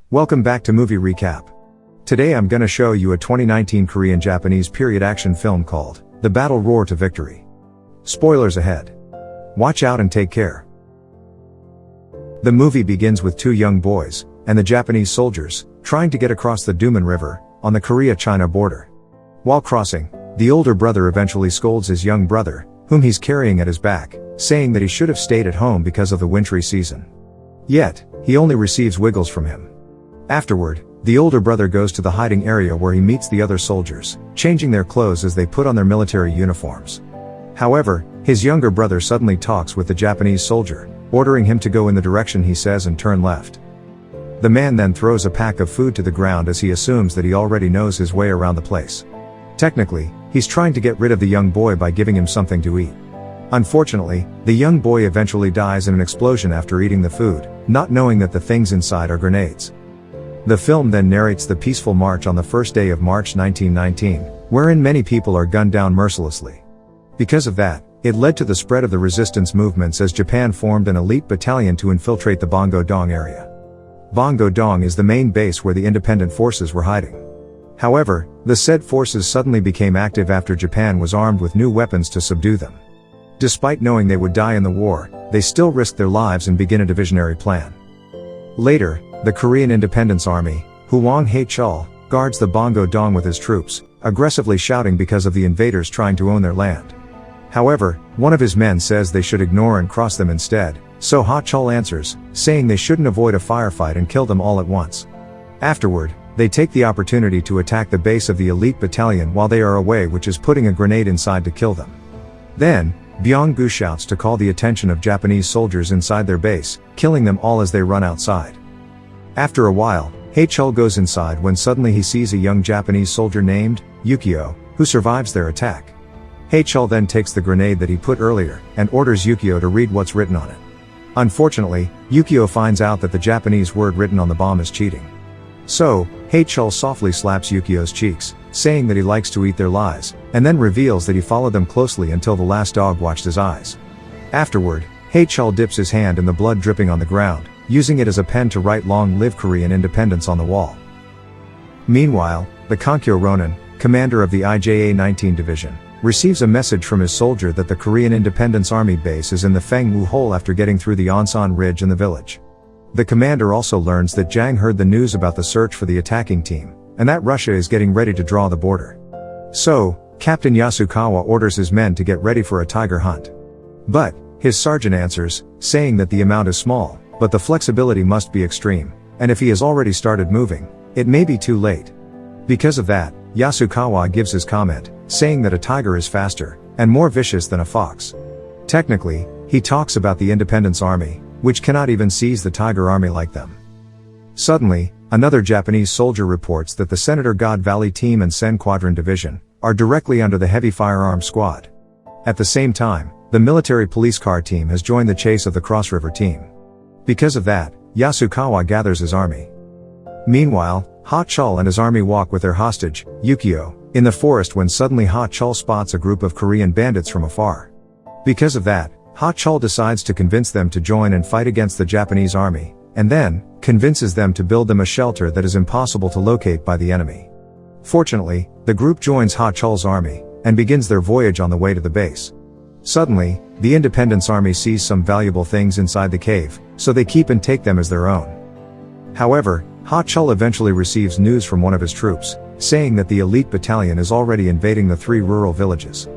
Welcome back to Movie Recap. Today I'm gonna show you a 2019 Korean-Japanese period action film called The Battle Roar to Victory. Spoilers ahead. Watch out and take care. The movie begins with two young boys, and the Japanese soldiers, trying to get across the Duman River, on the Korea-China border. While crossing, the older brother eventually scolds his young brother, whom he's carrying at his back, saying that he should have stayed at home because of the wintry season. Yet, he only receives wiggles from him. Afterward, the older brother goes to the hiding area where he meets the other soldiers, changing their clothes as they put on their military uniforms. However, his younger brother suddenly talks with the Japanese soldier, ordering him to go in the direction he says and turn left. The man then throws a pack of food to the ground as he assumes that he already knows his way around the place. Technically, he's trying to get rid of the young boy by giving him something to eat. Unfortunately, the young boy eventually dies in an explosion after eating the food, not knowing that the things inside are grenades. The film then narrates the peaceful march on the first day of March 1919, wherein many people are gunned down mercilessly. Because of that, it led to the spread of the resistance movements as Japan formed an elite battalion to infiltrate the Bongo-dong area. Bongo-dong is the main base where the independent forces were hiding. However, the said forces suddenly became active after Japan was armed with new weapons to subdue them. Despite knowing they would die in the war, they still risked their lives and begin a divisionary plan. Later, the Korean Independence Army, Hwang Hae-chul, guards the Bongo-dong with his troops, aggressively shouting because of the invaders trying to own their land. However, one of his men says they should ignore and cross them instead, so Ha-chul answers, saying they shouldn't avoid a firefight and kill them all at once. Afterward, they take the opportunity to attack the base of the elite battalion while they are away, which is putting a grenade inside to kill them. Then, Byung-gu shouts to call the attention of Japanese soldiers inside their base, killing them all as they run outside. After a while, Hae-chul goes inside when suddenly he sees a young Japanese soldier named Yukio, who survives their attack. Hae-chul then takes the grenade that he put earlier, and orders Yukio to read what's written on it. Unfortunately, Yukio finds out that the Japanese word written on the bomb is cheating. So, Hae-chul softly slaps Yukio's cheeks, saying that he likes to eat their lies, and then reveals that he followed them closely until the last dog watched his eyes. Afterward, Hae-chul dips his hand in the blood dripping on the ground, using it as a pen to write "Long Live Korean Independence" on the wall. Meanwhile, the Konkyo Ronin, commander of the IJA-19 division, receives a message from his soldier that the Korean Independence Army base is in the Fengwu Hole after getting through the Onsan Ridge and the village. The commander also learns that Jang heard the news about the search for the attacking team, and that Russia is getting ready to draw the border. So, Captain Yasukawa orders his men to get ready for a tiger hunt. But, his sergeant answers, saying that the amount is small, but the flexibility must be extreme, and if he has already started moving, it may be too late. Because of that, Yasukawa gives his comment, saying that a tiger is faster, and more vicious than a fox. Technically, he talks about the Independence Army, which cannot even seize the Tiger Army like them. Suddenly, another Japanese soldier reports that the Senator God Valley Team and Sen Quadron Division are directly under the heavy firearms squad. At the same time, the military police car team has joined the chase of the Cross River team. Because of that, Yasukawa gathers his army. Meanwhile, Ha-chul and his army walk with their hostage, Yukio, in the forest when suddenly Ha-chul spots a group of Korean bandits from afar. Because of that, Ha-chul decides to convince them to join and fight against the Japanese army, and then, convinces them to build them a shelter that is impossible to locate by the enemy. Fortunately, the group joins Ha-chul's army, and begins their voyage on the way to the base. Suddenly, the Independence Army sees some valuable things inside the cave, so they keep and take them as their own. However, Ha-chul eventually receives news from one of his troops, saying that the elite battalion is already invading the 3 rural villages.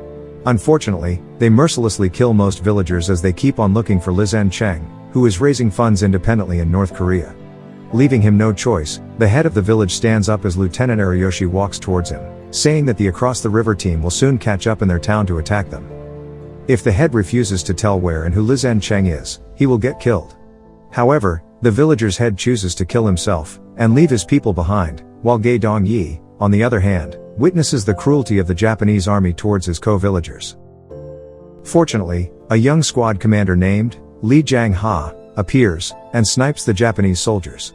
Unfortunately, they mercilessly kill most villagers as they keep on looking for Lizen Cheng, who is raising funds independently in North Korea. Leaving him no choice, the head of the village stands up as Lieutenant Ariyoshi walks towards him, saying that the Across the River team will soon catch up in their town to attack them. If the head refuses to tell where and who Lizen Cheng is, he will get killed. However, the villager's head chooses to kill himself, and leave his people behind, while Gae Dong-yi, on the other hand, witnesses the cruelty of the Japanese army towards his co-villagers. Fortunately, a young squad commander named Lee Jang-ha appears, and snipes the Japanese soldiers.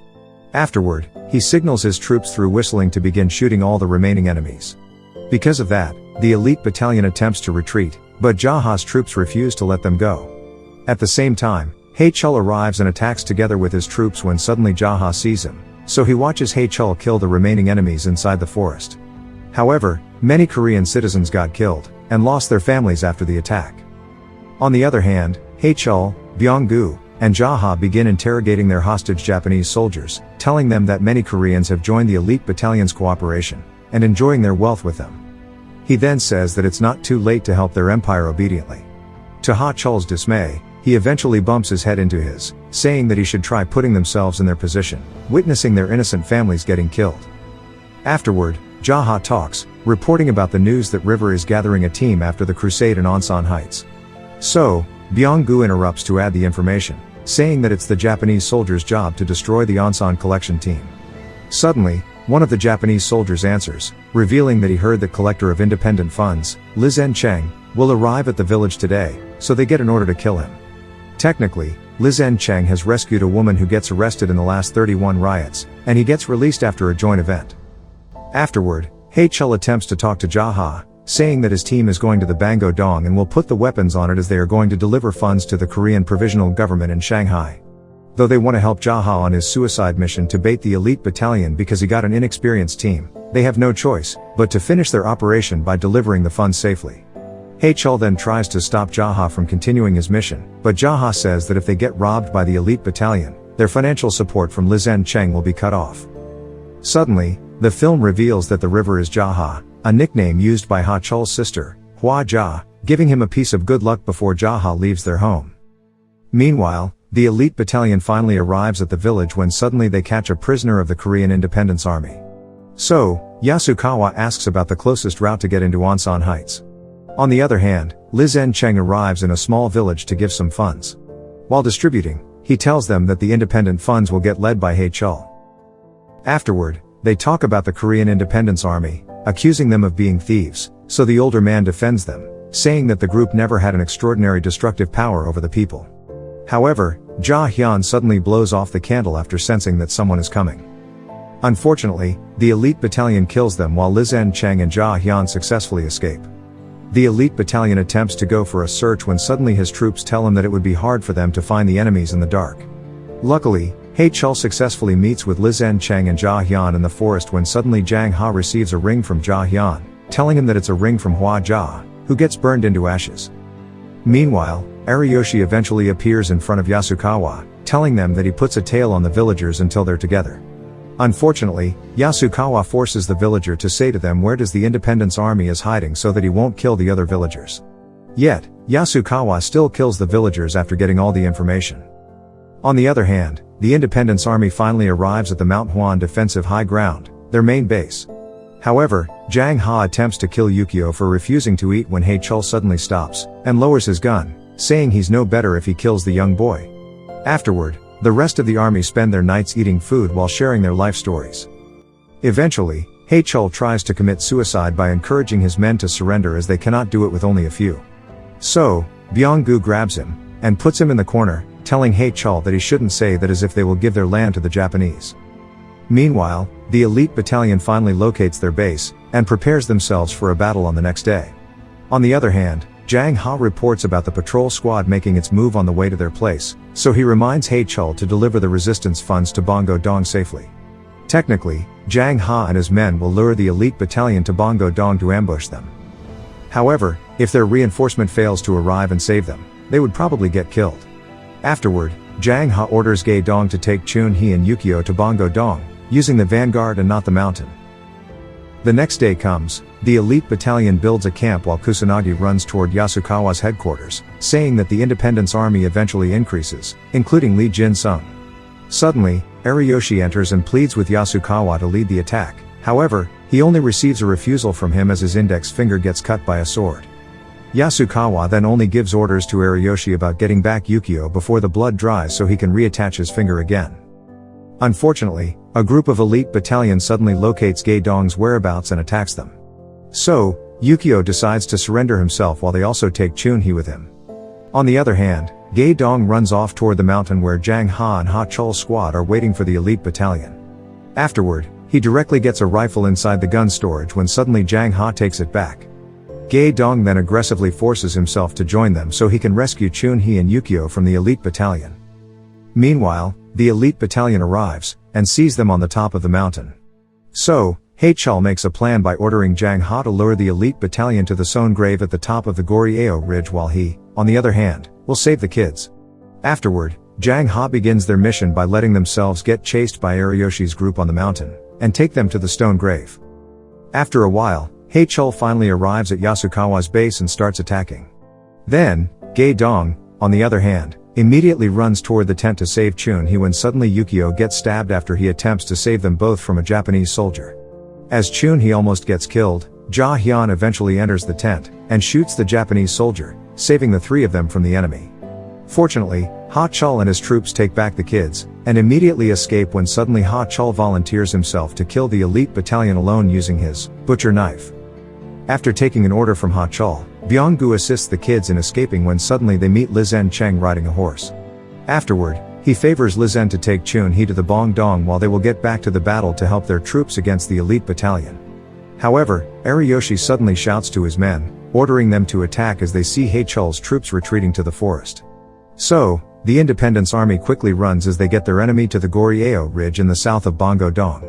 Afterward, he signals his troops through whistling to begin shooting all the remaining enemies. Because of that, the elite battalion attempts to retreat, but Jaha's troops refuse to let them go. At the same time, Hae-chul arrives and attacks together with his troops when suddenly Jaha sees him, so he watches Hae-chul kill the remaining enemies inside the forest. However, many Korean citizens got killed, and lost their families after the attack. On the other hand, Hae-chul, Byung-gu, and Jaha begin interrogating their hostage Japanese soldiers, telling them that many Koreans have joined the elite battalion's cooperation, and enjoying their wealth with them. He then says that it's not too late to help their empire obediently. To Ha-chul's dismay, he eventually bumps his head into his, saying that he should try putting themselves in their position, witnessing their innocent families getting killed. Afterward, Jaha talks, reporting about the news that River is gathering a team after the crusade in Onsan Heights. So, Byung-gu interrupts to add the information, saying that it's the Japanese soldiers' job to destroy the Onsan collection team. Suddenly, one of the Japanese soldiers answers, revealing that he heard that collector of independent funds, Li Zhen-cheng, will arrive at the village today, so they get an order to kill him. Technically, Li Zhen-cheng has rescued a woman who gets arrested in the last 31 riots, and he gets released after a joint event. Afterward, Hae-chul attempts to talk to Jaha, saying that his team is going to the Bongo-dong and will put the weapons on it as they are going to deliver funds to the Korean Provisional Government in Shanghai. Though they want to help Jaha on his suicide mission to bait the elite battalion because he got an inexperienced team, they have no choice but to finish their operation by delivering the funds safely. Hae-chul then tries to stop Jaha from continuing his mission, but Jaha says that if they get robbed by the elite battalion, their financial support from Li Zhen-cheng will be cut off. Suddenly, the film reveals that the river is Jaha, a nickname used by Ha-chul's sister, Hwa Ja, giving him a piece of good luck before Jaha leaves their home. Meanwhile, the elite battalion finally arrives at the village when suddenly they catch a prisoner of the Korean Independence Army. So, Yasukawa asks about the closest route to get into Onsan Heights. On the other hand, Li Zhen-cheng arrives in a small village to give some funds. While distributing, he tells them that the independent funds will get led by Hae-chul. Afterward, they talk about the Korean Independence Army, accusing them of being thieves, so the older man defends them, saying that the group never had an extraordinary destructive power over the people. However, Ja-hyun suddenly blows off the candle after sensing that someone is coming. Unfortunately, the elite battalion kills them while Li Zhen-cheng and Ja-hyun successfully escape. The elite battalion attempts to go for a search when suddenly his troops tell him that it would be hard for them to find the enemies in the dark. Luckily, Hae-chul successfully meets with Li Zhen-cheng and Ja-hyun in the forest when suddenly Jang Ha receives a ring from Ja-hyun, telling him that it's a ring from Hwa Ja, who gets burned into ashes. Meanwhile, Ariyoshi eventually appears in front of Yasukawa, telling them that he puts a tail on the villagers until they're together. Unfortunately, Yasukawa forces the villager to say to them where does the Independence Army is hiding so that he won't kill the other villagers. Yet, Yasukawa still kills the villagers after getting all the information. On the other hand, the Independence Army finally arrives at the Mount Hwan defensive high ground, their main base. However, Jang Ha attempts to kill Yukio for refusing to eat when Hae-chul suddenly stops, and lowers his gun, saying he's no better if he kills the young boy. Afterward, the rest of the army spend their nights eating food while sharing their life stories. Eventually, Hae-chul tries to commit suicide by encouraging his men to surrender as they cannot do it with only a few. So, Byung-gu grabs him, and puts him in the corner, telling Hae-chul that he shouldn't say that as if they will give their land to the Japanese. Meanwhile, the elite battalion finally locates their base, and prepares themselves for a battle on the next day. On the other hand, Jang Ha reports about the patrol squad making its move on the way to their place, so he reminds Hae-chul to deliver the resistance funds to Bongo-dong safely. Technically, Jang Ha and his men will lure the elite battalion to Bongo-dong to ambush them. However, if their reinforcement fails to arrive and save them, they would probably get killed. Afterward, Jang Ha orders Gae-dong to take Chun-hee and Yukio to Bongo-dong, using the vanguard and not the mountain. The next day comes, the elite battalion builds a camp while Kusanagi runs toward Yasukawa's headquarters, saying that the Independence Army eventually increases, including Lee Jin-sung. Suddenly, Ariyoshi enters and pleads with Yasukawa to lead the attack, however, he only receives a refusal from him as his index finger gets cut by a sword. Yasukawa then only gives orders to Ariyoshi about getting back Yukio before the blood dries so he can reattach his finger again. Unfortunately, a group of elite battalion suddenly locates Gae-dong's whereabouts and attacks them. So, Yukio decides to surrender himself while they also take Chun-hee with him. On the other hand, Gae-dong runs off toward the mountain where Jang Ha and Ha-chul's squad are waiting for the elite battalion. Afterward, he directly gets a rifle inside the gun storage when suddenly Jang Ha takes it back. Gae-dong then aggressively forces himself to join them so he can rescue Chun-hee and Yukio from the elite battalion. Meanwhile, the elite battalion arrives, and sees them on the top of the mountain. So, Hachal makes a plan by ordering Jang Ha to lure the elite battalion to the Sown grave at the top of the Goryeo ridge while he, on the other hand, will save the kids. Afterward, Jang Ha begins their mission by letting themselves get chased by Ariyoshi's group on the mountain, and take them to the stone grave. After a while, Hachal finally arrives at Yasukawa's base and starts attacking. Then, Bongo-dong, on the other hand, immediately runs toward the tent to save Chun-hee when suddenly Yukio gets stabbed after he attempts to save them both from a Japanese soldier. As Chun-hee almost gets killed, Ja-hyun eventually enters the tent, and shoots the Japanese soldier, saving the three of them from the enemy. Fortunately, Hachal and his troops take back the kids, and immediately escape when suddenly Hachal volunteers himself to kill the elite battalion alone using his butcher knife. After taking an order from Hachal, Byung-gu assists the kids in escaping when suddenly they meet Lizen Cheng riding a horse. Afterward, he favors Lizen to take Chun-hee to the Bongo-dong while they will get back to the battle to help their troops against the elite battalion. However, Ariyoshi suddenly shouts to his men, ordering them to attack as they see Hachal's troops retreating to the forest. So, the Independence Army quickly runs as they get their enemy to the Goryeo ridge in the south of Bongo-dong.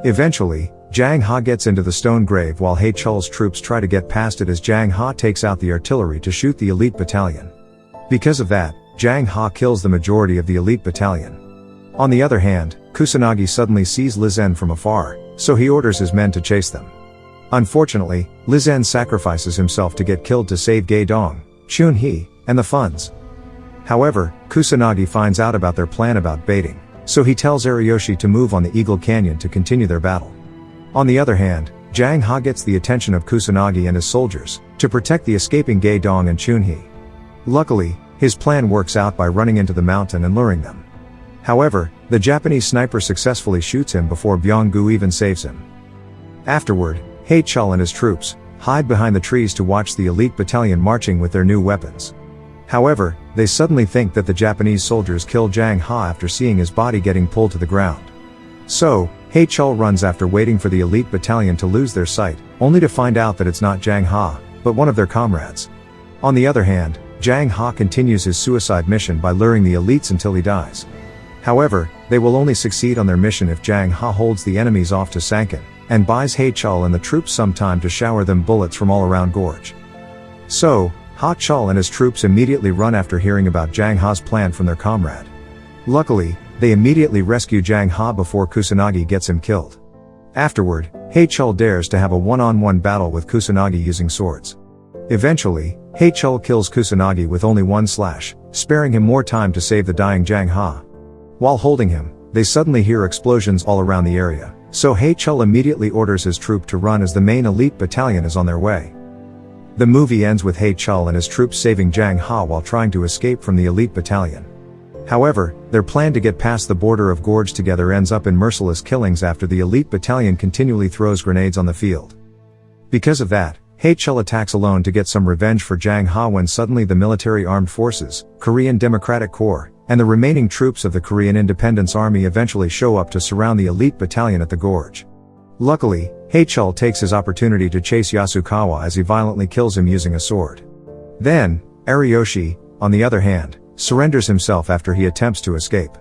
Eventually, Jang Ha gets into the stone grave while Hachal's troops try to get past it as Jang Ha takes out the artillery to shoot the elite battalion. Because of that, Jang Ha kills the majority of the elite battalion. On the other hand, Kusanagi suddenly sees Lizen from afar, so he orders his men to chase them. Unfortunately, Lizen sacrifices himself to get killed to save Bongo-dong, Chun-hee, and the funds. However, Kusanagi finds out about their plan about baiting, so he tells Ariyoshi to move on the Eagle Canyon to continue their battle. On the other hand, Jang Ha gets the attention of Kusanagi and his soldiers, to protect the escaping Bongo-dong and Chun-hee. Luckily, his plan works out by running into the mountain and luring them. However, the Japanese sniper successfully shoots him before Byung-gu even saves him. Afterward, Hachal and his troops hide behind the trees to watch the elite battalion marching with their new weapons. However, they suddenly think that the Japanese soldiers killed Jang Ha after seeing his body getting pulled to the ground. So, Hachal runs after waiting for the elite battalion to lose their sight, only to find out that it's not Jang Ha, but one of their comrades. On the other hand, Jang Ha continues his suicide mission by luring the elites until he dies. However, they will only succeed on their mission if Jang Ha holds the enemies off to Sankan, and buys Hachal and the troops some time to shower them bullets from all around Gorge. So, Hachal and his troops immediately run after hearing about Jang Ha's plan from their comrade. Luckily, they immediately rescue Jang Ha before Kusanagi gets him killed. Afterward, Hachal dares to have a one-on-one battle with Kusanagi using swords. Eventually, Hachal kills Kusanagi with only one slash, sparing him more time to save the dying Jang Ha. While holding him, they suddenly hear explosions all around the area, so Hachal immediately orders his troop to run as the main elite battalion is on their way. The movie ends with Hachal and his troops saving Jang Ha while trying to escape from the elite battalion. However, their plan to get past the border of Gorge together ends up in merciless killings after the elite battalion continually throws grenades on the field. Because of that, Hachal attacks alone to get some revenge for Jang Ha when suddenly the military armed forces, Korean Democratic Corps, and the remaining troops of the Korean Independence Army eventually show up to surround the elite battalion at the Gorge. Luckily, Hachal takes his opportunity to chase Yasukawa as he violently kills him using a sword. Then, Ariyoshi, on the other hand, surrenders himself after he attempts to escape.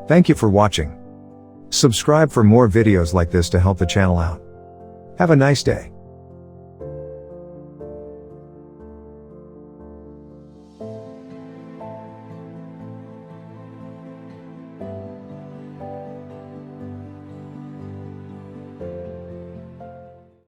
Thank you for watching. Subscribe for more videos like this to help the channel out. Have a nice day.